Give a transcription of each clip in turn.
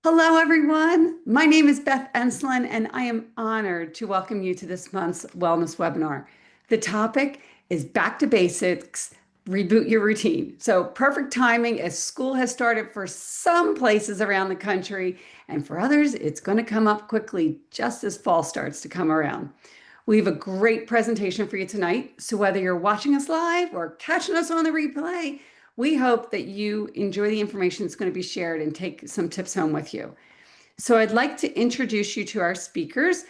Hello, everyone. My name is Beth Enslin, and I am honored to welcome you to this month's wellness webinar. The topic is Back to Basics, Reboot Your Routine. So, perfect timing as school has started for some places around the country, and for others, it's going to come up quickly just as fall starts to come around. We have a great presentation for you tonight. So, whether you're watching us live or catching us on the replay, we hope that you enjoy the information that's going to be shared and take some tips home with you. So, I'd like to introduce you to our speakers.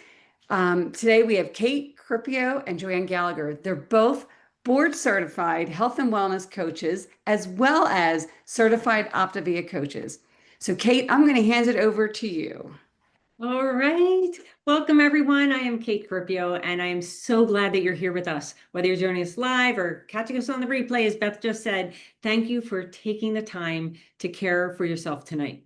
Today, we have Kate Cripio and Joanne Gallagher. They're both board certified health and wellness coaches, as well as certified Optavia coaches. So, Kate, I'm going to hand it over to you. All right. Welcome, everyone. I am Kate Carpio, and I am so glad that you're here with us. Whether you're joining us live or catching us on the replay, as Beth just said, thank you for taking the time to care for yourself tonight.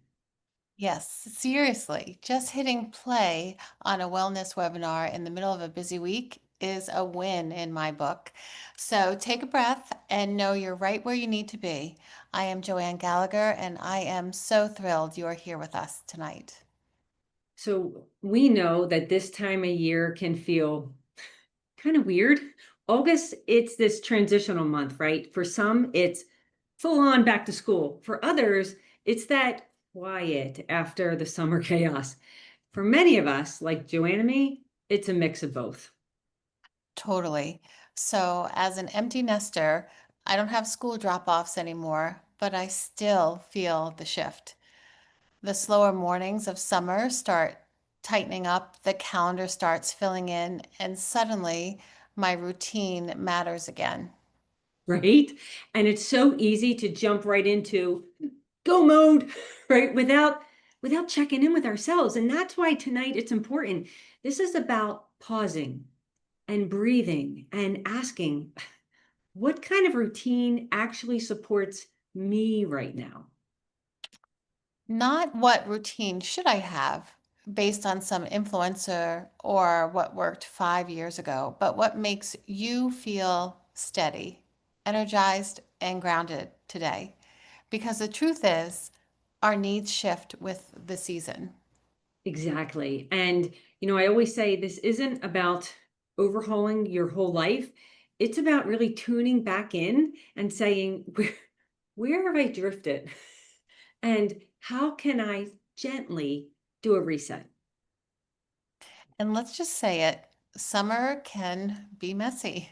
Yes, seriously, just hitting play on a wellness webinar in the middle of a busy week is a win in my book. So take a breath and know you're right where you need to be. I am Joanne Gallagher, and I am so thrilled you're here with us tonight. So we know that this time of year can feel kind of weird. August, it's this transitional month, right? For some, it's full on back to school. For others, it's that quiet after the summer chaos. For many of us, like Joanne and me, it's a mix of both. Totally. So, as an empty nester, I don't have school drop-offs anymore, but I still feel the shift. The slower mornings of summer start tightening up, the calendar starts filling in, and suddenly my routine matters again. Right? And it's so easy to jump right into go mode, right? Without checking in with ourselves. And that's why tonight it's important. This is about pausing and breathing and asking, what kind of routine actually supports me right now? Not what routine should I have based on some influencer or what worked 5 years ago, but what makes you feel steady, energized, and grounded today. Because the truth is, our needs shift with the season. Exactly. And, I always say this isn't about overhauling your whole life. It's about really tuning back in and saying, where have I drifted? And how can I gently do a reset? And let's just say it, summer can be messy.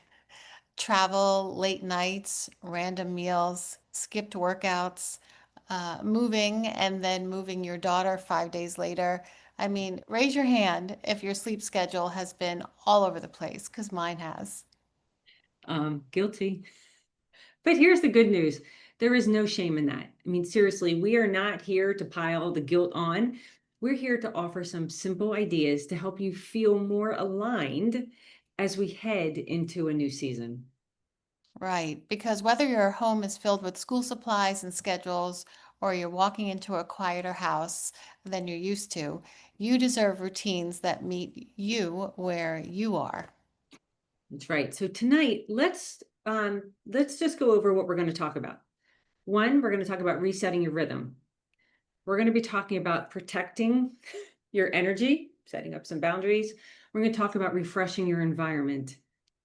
Travel, late nights, random meals, skipped workouts, moving and then moving your daughter 5 days later. I mean, raise your hand if your sleep schedule has been all over the place, because mine has. Guilty. But here's the good news. There is no shame in that. I mean, seriously, we are not here to pile the guilt on. We're here to offer some simple ideas to help you feel more aligned as we head into a new season. Right, because whether your home is filled with school supplies and schedules, or you're walking into a quieter house than you're used to, you deserve routines that meet you where you are. That's right. So tonight, let's just go over what we're going to talk about. One, we're going to talk about resetting your rhythm. We're going to be talking about protecting your energy, setting up some boundaries. We're going to talk about refreshing your environment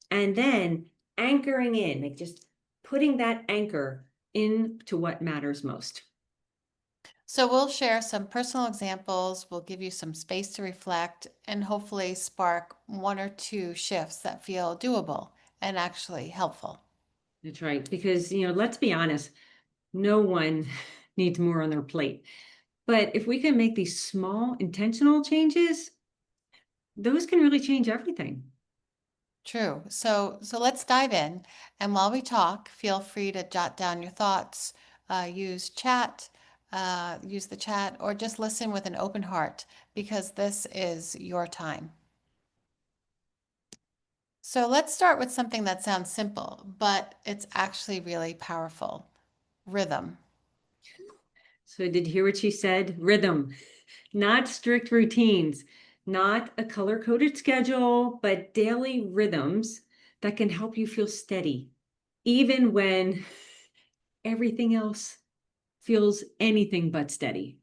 and then anchoring in, like just putting that anchor into what matters most. So we'll share some personal examples, we'll give you some space to reflect, and hopefully spark one or two shifts that feel doable and actually helpful. That's right. Because, let's be honest, no one needs more on their plate. But if we can make these small intentional changes, those can really change everything. True. So let's dive in. And while we talk, feel free to jot down your thoughts, use the chat, or just listen with an open heart because this is your time. So let's start with something that sounds simple, but it's actually really powerful. Rhythm. So did you hear what she said? Rhythm, not strict routines, not a color-coded schedule, but daily rhythms that can help you feel steady, even when everything else feels anything but steady.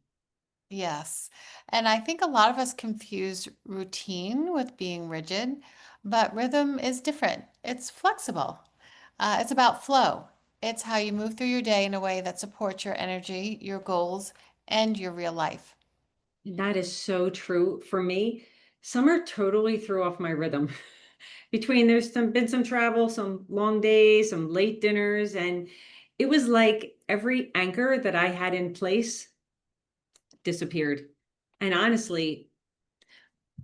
Yes. And I think a lot of us confuse routine with being rigid, but rhythm is different. It's flexible. It's about flow. It's how you move through your day in a way that supports your energy, your goals, and your real life. That is so true. For me, summer totally threw off my rhythm. Between been some travel, some long days, some late dinners, and it was like every anchor that I had in place disappeared. And honestly,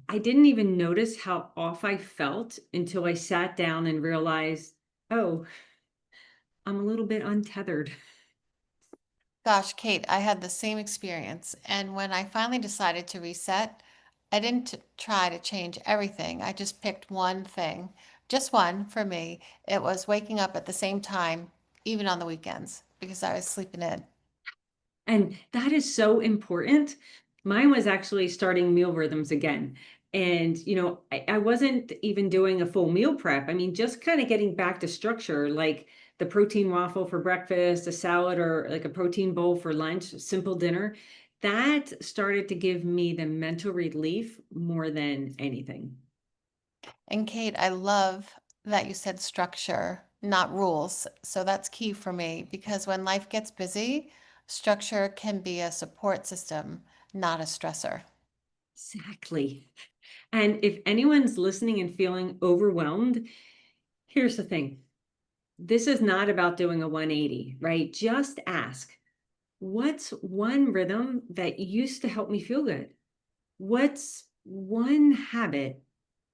I didn't even notice how off I felt until I sat down and realized, oh, I'm a little bit untethered. Gosh, Kate, I had the same experience. And when I finally decided to reset, I didn't try to change everything. I just picked one thing, just one for me. It was waking up at the same time, even on the weekends, because I was sleeping in. And that is so important. Mine was actually starting meal rhythms again. And, I wasn't even doing a full meal prep. I mean, just kind of getting back to structure, like the protein waffle for breakfast, a salad, or like a protein bowl for lunch, simple dinner. That started to give me the mental relief more than anything. And Kate, I love that you said structure, not rules. So that's key for me because when life gets busy, structure can be a support system, not a stressor. Exactly. And if anyone's listening and feeling overwhelmed, here's the thing. This is not about doing a 180, right? Just ask, what's one rhythm that used to help me feel good? What's one habit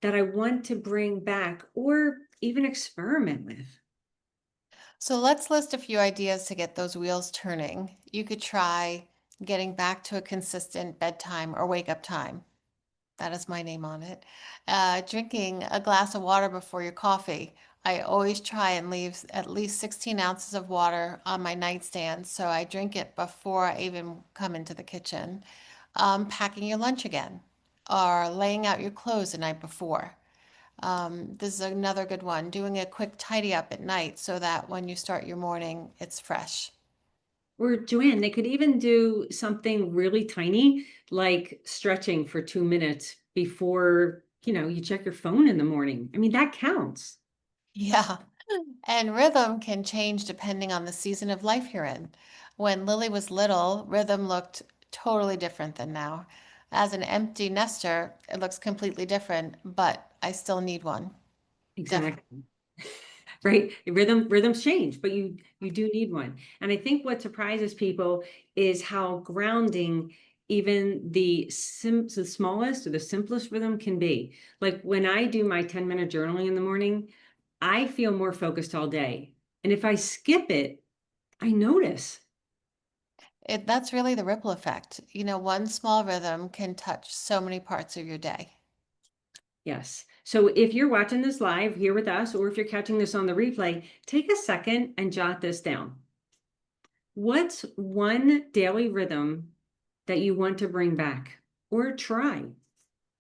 that I want to bring back or even experiment with? So let's list a few ideas to get those wheels turning. You could try getting back to a consistent bedtime or wake up time. That is my name on it. Drinking a glass of water before your coffee. I always try and leave at least 16 ounces of water on my nightstand, so I drink it before I even come into the kitchen. Packing your lunch again, or laying out your clothes the night before. This is another good one. Doing a quick tidy up at night so that when you start your morning, it's fresh. Or Joanne, they could even do something really tiny like stretching for 2 minutes before, you check your phone in the morning. I mean, that counts. Yeah. And rhythm can change depending on the season of life you're in. When Lily was little, rhythm looked totally different than now. As an empty nester, it looks completely different, but I still need one. Definitely. Exactly. Right? Rhythms change, but you do need one. And I think what surprises people is how grounding even the smallest or the simplest rhythm can be. Like when I do my 10-minute journaling in the morning, I feel more focused all day. And if I skip it, I notice. That's really the ripple effect. One small rhythm can touch so many parts of your day. Yes. So if you're watching this live here with us, or if you're catching this on the replay, take a second and jot this down. What's one daily rhythm that you want to bring back or try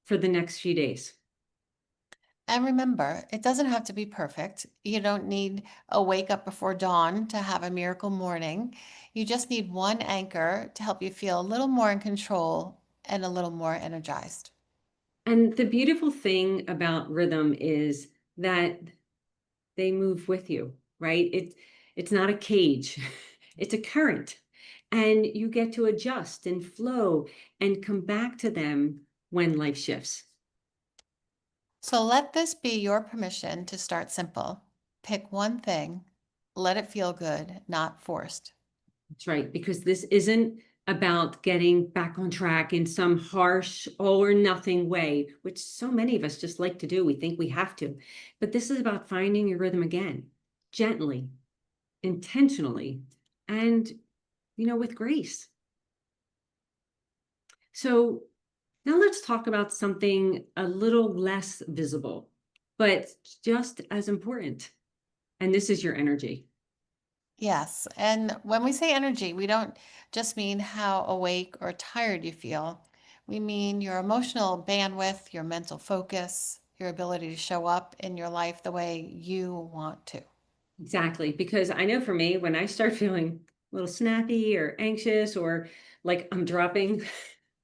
for the next few days? And remember, it doesn't have to be perfect. You don't need a wake up before dawn to have a miracle morning. You just need one anchor to help you feel a little more in control and a little more energized. And the beautiful thing about rhythm is that they move with you, right? It's not a cage. It's a current. And you get to adjust and flow and come back to them when life shifts. So let this be your permission to start simple. Pick one thing, let it feel good, not forced. That's right, because this isn't about getting back on track in some harsh all or nothing way, which so many of us just like to do. We think we have to. But this is about finding your rhythm again, gently, intentionally, and, with grace. So now let's talk about something a little less visible, but just as important. And this is your energy. Yes. And when we say energy, we don't just mean how awake or tired you feel. We mean your emotional bandwidth, your mental focus, your ability to show up in your life the way you want to. Exactly. Because I know for me, when I start feeling a little snappy or anxious or like I'm dropping,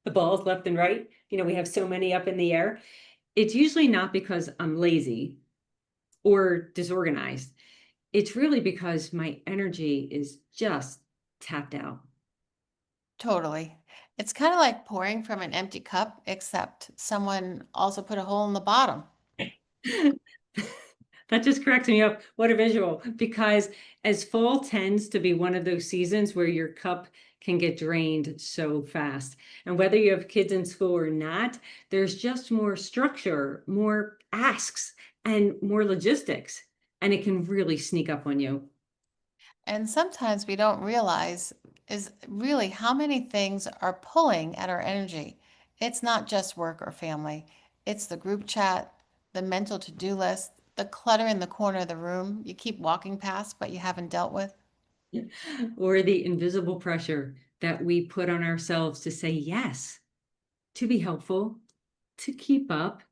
the balls left and right. We have so many up in the air. It's usually not because I'm lazy or disorganized. It's really because my energy is just tapped out. Totally. It's kind of like pouring from an empty cup, except someone also put a hole in the bottom. That just cracks me up. What a visual. Because as fall tends to be one of those seasons where your cup can get drained so fast. And whether you have kids in school or not, there's just more structure, more asks, and more logistics. And it can really sneak up on you. And sometimes we don't realize is really how many things are pulling at our energy. It's not just work or family, it's the group chat, the mental to-do list, the clutter in the corner of the room you keep walking past but you haven't dealt with. Or the invisible pressure that we put on ourselves to say yes, to be helpful, to keep up,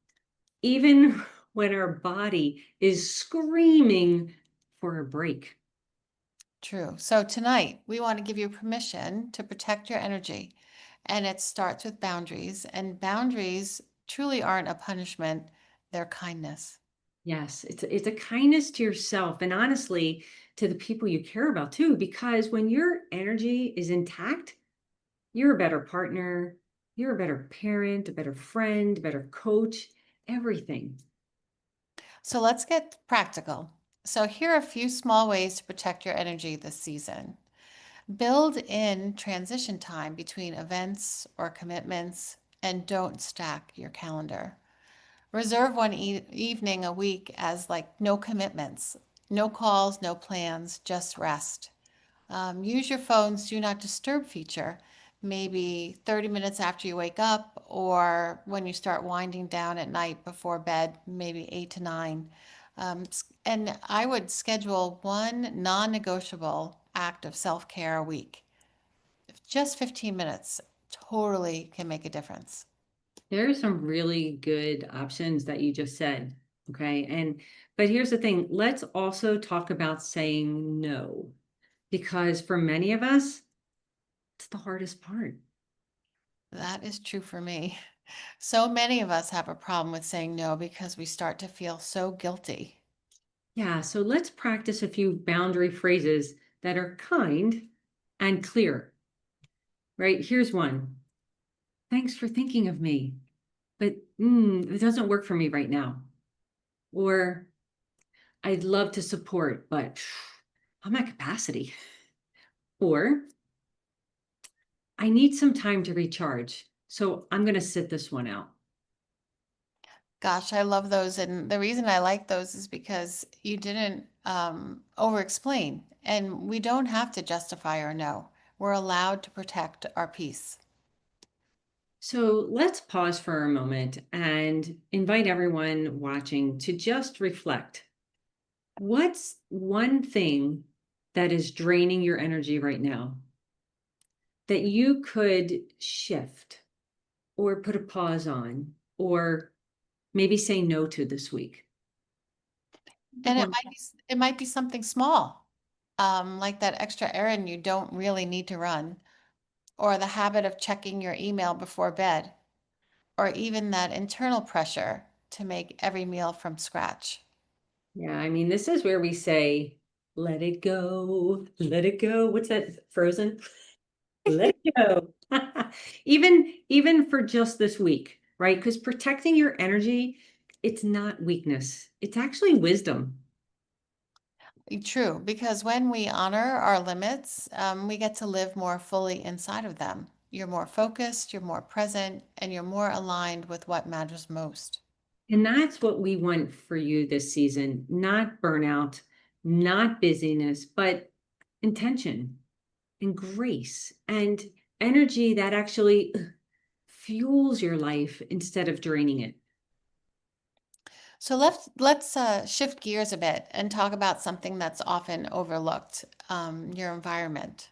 even when our body is screaming for a break. True. So tonight, we want to give you permission to protect your energy. And it starts with boundaries. And boundaries truly aren't a punishment, they're kindness. Yes, it's a kindness to yourself and honestly to the people you care about too, because when your energy is intact, you're a better partner, you're a better parent, a better friend, a better coach, everything. So let's get practical. So here are a few small ways to protect your energy this season. Build in transition time between events or commitments and don't stack your calendar. Reserve one evening a week as like no commitments, no calls, no plans, just rest. Use your phone's do not disturb feature, maybe 30 minutes after you wake up or when you start winding down at night before bed, maybe 8 to 9. And I would schedule one non negotiable act of self care a week. Just 15 minutes totally can make a difference. There are some really good options that you just said. Okay. But here's the thing, let's also talk about saying no, because for many of us, it's the hardest part. That is true for me. So many of us have a problem with saying no because we start to feel so guilty. Yeah. So let's practice a few boundary phrases that are kind and clear, right? Here's one. Thanks for thinking of me, but it doesn't work for me right now. Or I'd love to support, but I'm at capacity. Or I need some time to recharge. So I'm going to sit this one out. Gosh, I love those. And the reason I like those is because you didn't over explain. And we don't have to justify or no. We're allowed to protect our peace. So let's pause for a moment and invite everyone watching to just reflect. What's one thing that is draining your energy right now that you could shift or put a pause on or maybe say no to this week? And One. it might be something small, like that extra errand you don't really need to run, or the habit of checking your email before bed, or even that internal pressure to make every meal from scratch. Yeah, I mean, this is where we say, let it go, let it go. What's that? Frozen? Let it go. Even for just this week, right? Because protecting your energy, it's not weakness. It's actually wisdom. True, because when we honor our limits, we get to live more fully inside of them. You're more focused, you're more present, and you're more aligned with what matters most. And that's what we want for you this season, not burnout, not busyness, but intention and grace and energy that actually fuels your life instead of draining it. So let's shift gears a bit and talk about something that's often overlooked, your environment.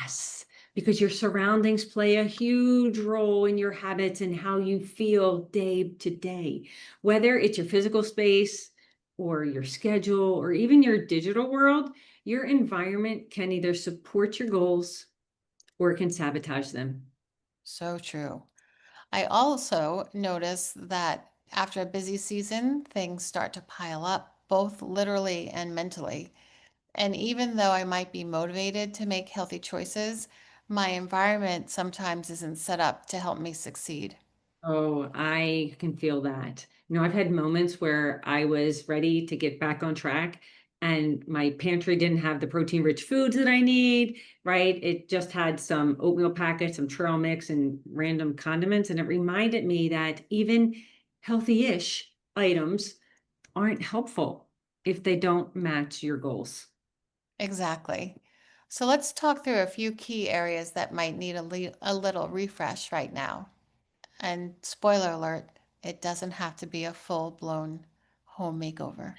Yes, because your surroundings play a huge role in your habits and how you feel day to day, whether it's your physical space or your schedule or even your digital world. Your environment can either support your goals or it can sabotage them. So true. I also notice that after a busy season, things start to pile up, both literally and mentally. And even though I might be motivated to make healthy choices, my environment sometimes isn't set up to help me succeed. Oh, I can feel that. I've had moments where I was ready to get back on track and my pantry didn't have the protein-rich foods that I need, right? It just had some oatmeal packets, some trail mix, and random condiments. And it reminded me that even healthy-ish items aren't helpful if they don't match your goals. Exactly. So let's talk through a few key areas that might need a little refresh right now. And spoiler alert, it doesn't have to be a full-blown home makeover.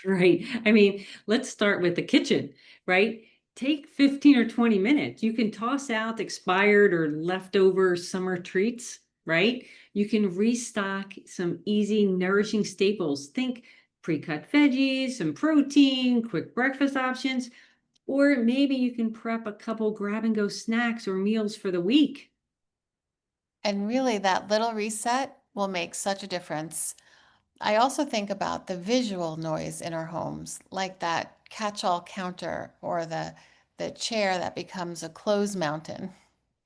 Right. I mean, let's start with the kitchen, right? Take 15 or 20 minutes. You can toss out expired or leftover summer treats, right? You can restock some easy, nourishing staples. Think pre-cut veggies, some protein, quick breakfast options, or maybe you can prep a couple grab and go snacks or meals for the week. And really, that little reset will make such a difference. I also think about the visual noise in our homes, like that catch-all counter or the chair that becomes a clothes mountain.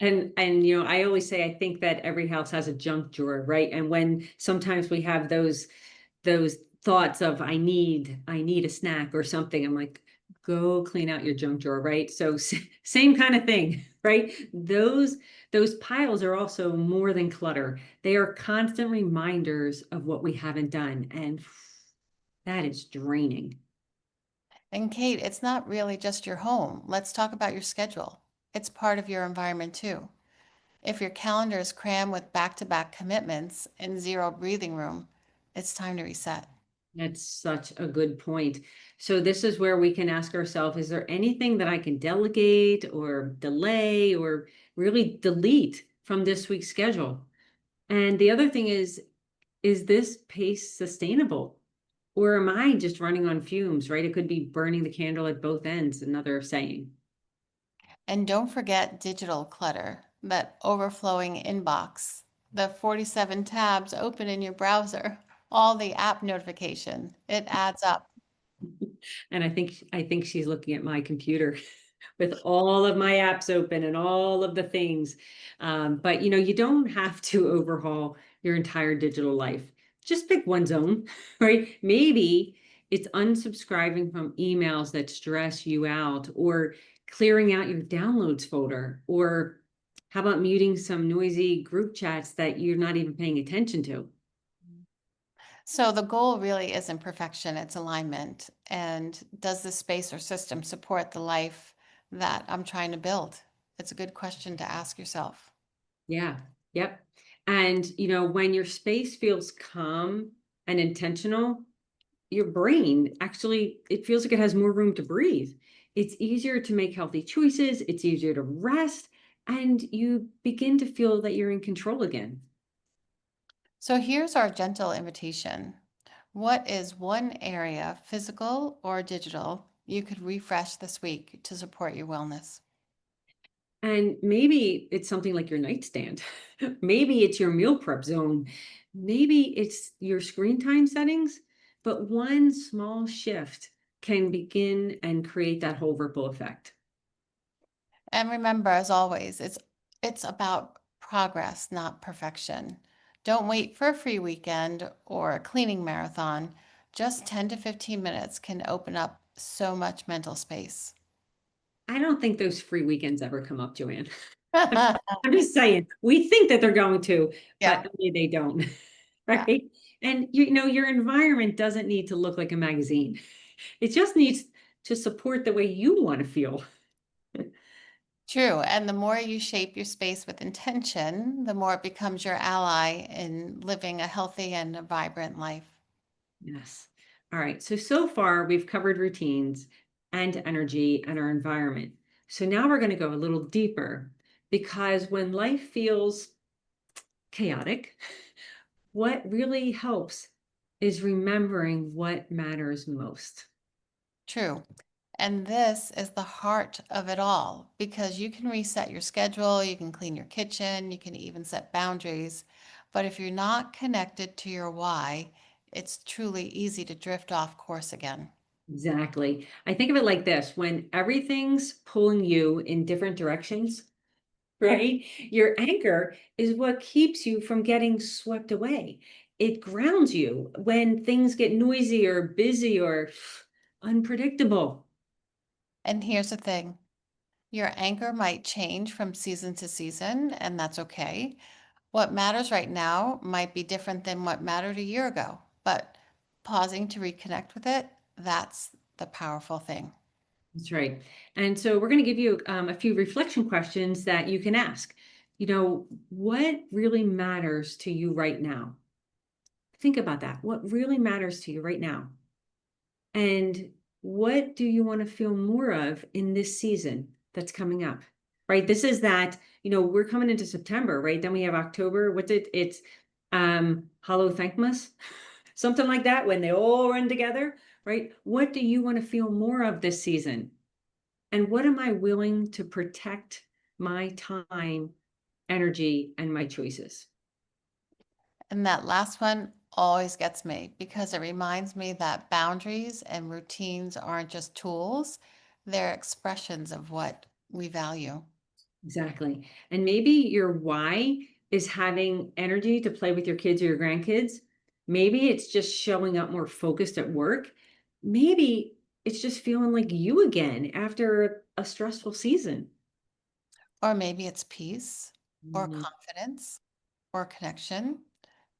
And I always say I think that every house has a junk drawer, right? And when sometimes we have those thoughts of I need a snack or something, I'm like, go clean out your junk drawer, right? So same kind of thing, right? Those piles are also more than clutter. They are constant reminders of what we haven't done, and that is draining. And Kate, it's not really just your home. Let's talk about your schedule. It's part of your environment too. If your calendar is crammed with back-to-back commitments and zero breathing room, it's time to reset. That's such a good point. So this is where we can ask ourselves, is there anything that I can delegate or delay or really delete from this week's schedule? And the other thing is this pace sustainable? Or am I just running on fumes, right? It could be burning the candle at both ends, another saying. And don't forget digital clutter, that overflowing inbox, the 47 tabs open in your browser, all the app notification. It adds up. And I think she's looking at my computer with all of my apps open and all of the things. But you don't have to overhaul your entire digital life. Just pick one zone, right? Maybe it's unsubscribing from emails that stress you out, or clearing out your downloads folder, or how about muting some noisy group chats that you're not even paying attention to? So the goal really isn't perfection, it's alignment. And does the space or system support the life that I'm trying to build? It's a good question to ask yourself. Yeah. Yep. And when your space feels calm and intentional, your brain actually, it feels like it has more room to breathe. It's easier to make healthy choices, it's easier to rest, and you begin to feel that you're in control again. So here's our gentle invitation. What is one area, physical or digital, you could refresh this week to support your wellness? And maybe it's something like your nightstand. Maybe it's your meal prep zone. Maybe it's your screen time settings. But one small shift can begin and create that whole ripple effect. And remember, as always, it's about progress, not perfection. Don't wait for a free weekend or a cleaning marathon. Just 10 to 15 minutes can open up so much mental space. I don't think those free weekends ever come up, Joanne. I'm just saying, we think that they're going to, Yeah, but only they don't, yeah. right? And your environment doesn't need to look like a magazine. It just needs to support the way you want to feel. True. And the more you shape your space with intention, the more it becomes your ally in living a healthy and a vibrant life. Yes. All right. So far we've covered routines and energy and our environment. So now we're going to go a little deeper, because when life feels chaotic, what really helps is remembering what matters most. True. And this is the heart of it all because you can reset your schedule, you can clean your kitchen, you can even set boundaries. But if you're not connected to your why, it's truly easy to drift off course again. Exactly. I think of it like this, when everything's pulling you in different directions, right? Your anchor is what keeps you from getting swept away. It grounds you when things get noisy or busy or unpredictable. And here's the thing, your anchor might change from season to season, and that's okay. What matters right now might be different than what mattered a year ago, but pausing to reconnect with it, that's the powerful thing. That's right. And so we're going to give you a few reflection questions that you can ask. What really matters to you right now? Think about that. What really matters to you right now? And what do you want to feel more of in this season that's coming up? Right? This is that, we're coming into September, right? Then we have October. What's it? It's Hollow Thankmas, something like that when they all run together, right? What do you want to feel more of this season? And what am I willing to protect my time, energy, and my choices? And that last one always gets me because it reminds me that boundaries and routines aren't just tools, they're expressions of what we value. Exactly. And maybe your why is having energy to play with your kids or your grandkids. Maybe it's just showing up more focused at work. Maybe it's just feeling like you again after a stressful season. Or maybe it's peace or Mm, confidence or connection.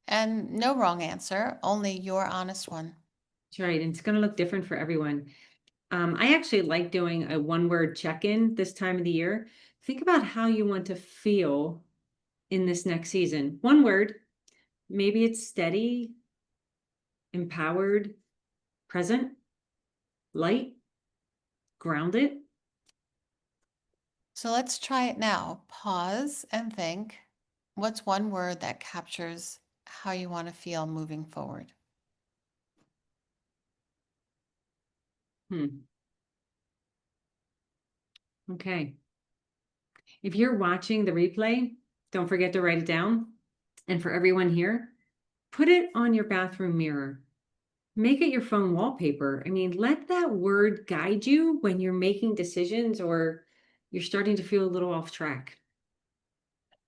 And no wrong answer, only your honest one. That's right. And it's going to look different for everyone. I actually like doing a one-word check-in this time of the year. Think about how you want to feel in this next season. One word, maybe it's steady, empowered, present, light, grounded. So let's try it now. Pause and think. What's one word that captures how you want to feel moving forward? Hmm. Okay. If you're watching the replay, don't forget to write it down. And for everyone here, put it on your bathroom mirror. Make it your phone wallpaper. I mean, let that word guide you when you're making decisions or you're starting to feel a little off track.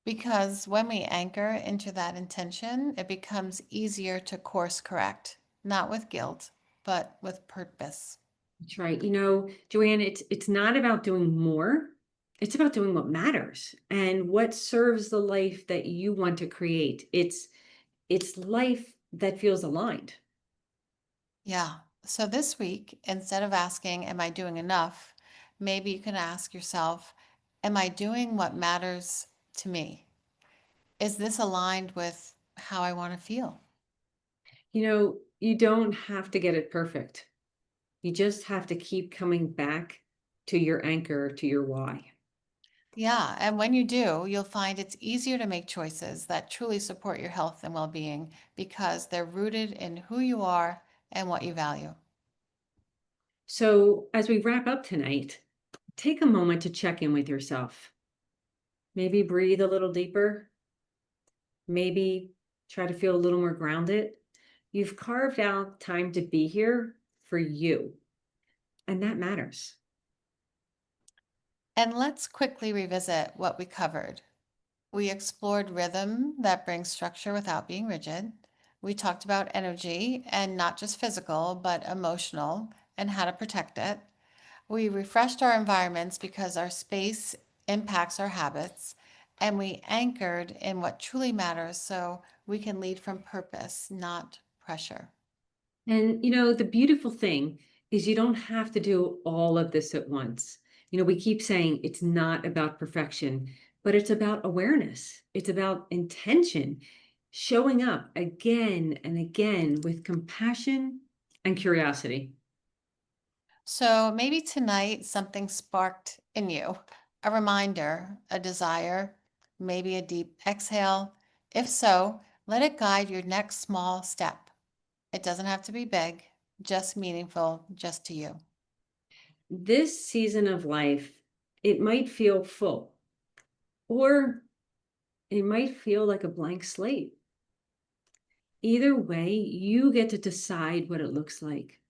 Because when we anchor into that intention, it becomes easier to course correct, not with guilt, but with purpose. That's right. Joanne, it's not about doing more. It's about doing what matters and what serves the life that you want to create. It's life that feels aligned. Yeah. So this week, instead of asking, am I doing enough? Maybe you can ask yourself, am I doing what matters to me? Is this aligned with how I want to feel? You don't have to get it perfect. You just have to keep coming back to your anchor, to your why. Yeah, and when you do, you'll find it's easier to make choices that truly support your health and well-being because they're rooted in who you are and what you value. So, as we wrap up tonight, take a moment to check in with yourself. Maybe breathe a little deeper. Maybe try to feel a little more grounded. You've carved out time to be here for you, and that matters. And let's quickly revisit what we covered. We explored rhythm that brings structure without being rigid. We talked about energy and not just physical, but emotional and how to protect it. We refreshed our environments because our space impacts our habits. And we anchored in what truly matters so we can lead from purpose, not pressure. And the beautiful thing is you don't have to do all of this at once. We keep saying it's not about perfection, but it's about awareness. It's about intention, showing up again and again with compassion and curiosity. So maybe tonight something sparked in you a reminder, a desire, maybe a deep exhale. If so, let it guide your next small step. It doesn't have to be big, just meaningful, just to you. this season of life, it might feel full, or it might feel like a blank slate. Either way, you get to decide what it looks like.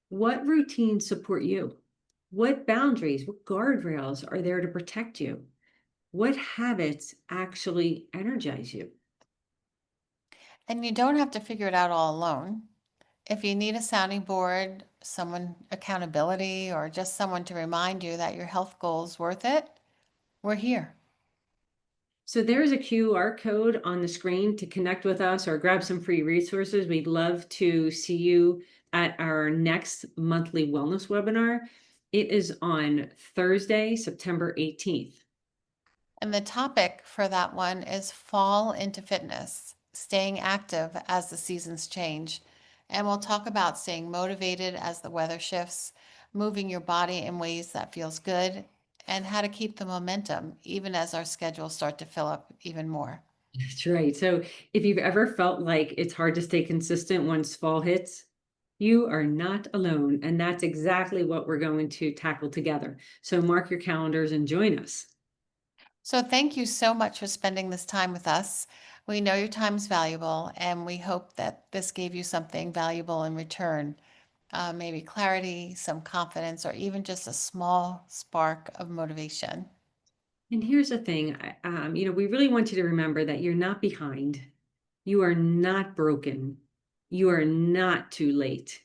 What routines support you? What boundaries, what guardrails are there to protect you? What habits actually energize you? And you don't have to figure it out all alone. If you need a sounding board, someone accountability, or just someone to remind you that your health goal is worth it, we're here. So there's a QR code on the screen to connect with us or grab some free resources. We'd love to see you at our next monthly wellness webinar. It is on Thursday, September 18th. And the topic for that one is fall into fitness, staying active as the seasons change. And we'll talk about staying motivated as the weather shifts, moving your body in ways that feels good, and how to keep the momentum even as our schedules start to fill up even more. That's right. So if you've ever felt like it's hard to stay consistent once fall hits, you are not alone. And that's exactly what we're going to tackle together. So mark your calendars and join us. So thank you so much for spending this time with us. We know your time is valuable, and we hope that this gave you something valuable in return. Maybe clarity, some confidence, or even just a small spark of motivation. And here's the thing, we really want you to remember that you're not behind. You are not broken. You are not too late.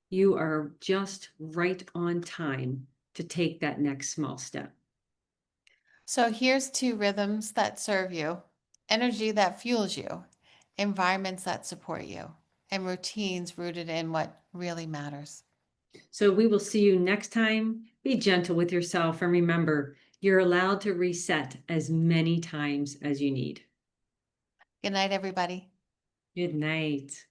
You are just right on time to take that next small step. So here's two rhythms that serve you, energy that fuels you, environments that support you, and routines rooted in what really matters. So we will see you next time. Be gentle with yourself and remember, you're allowed to reset as many times as you need. Good night, everybody. Good night.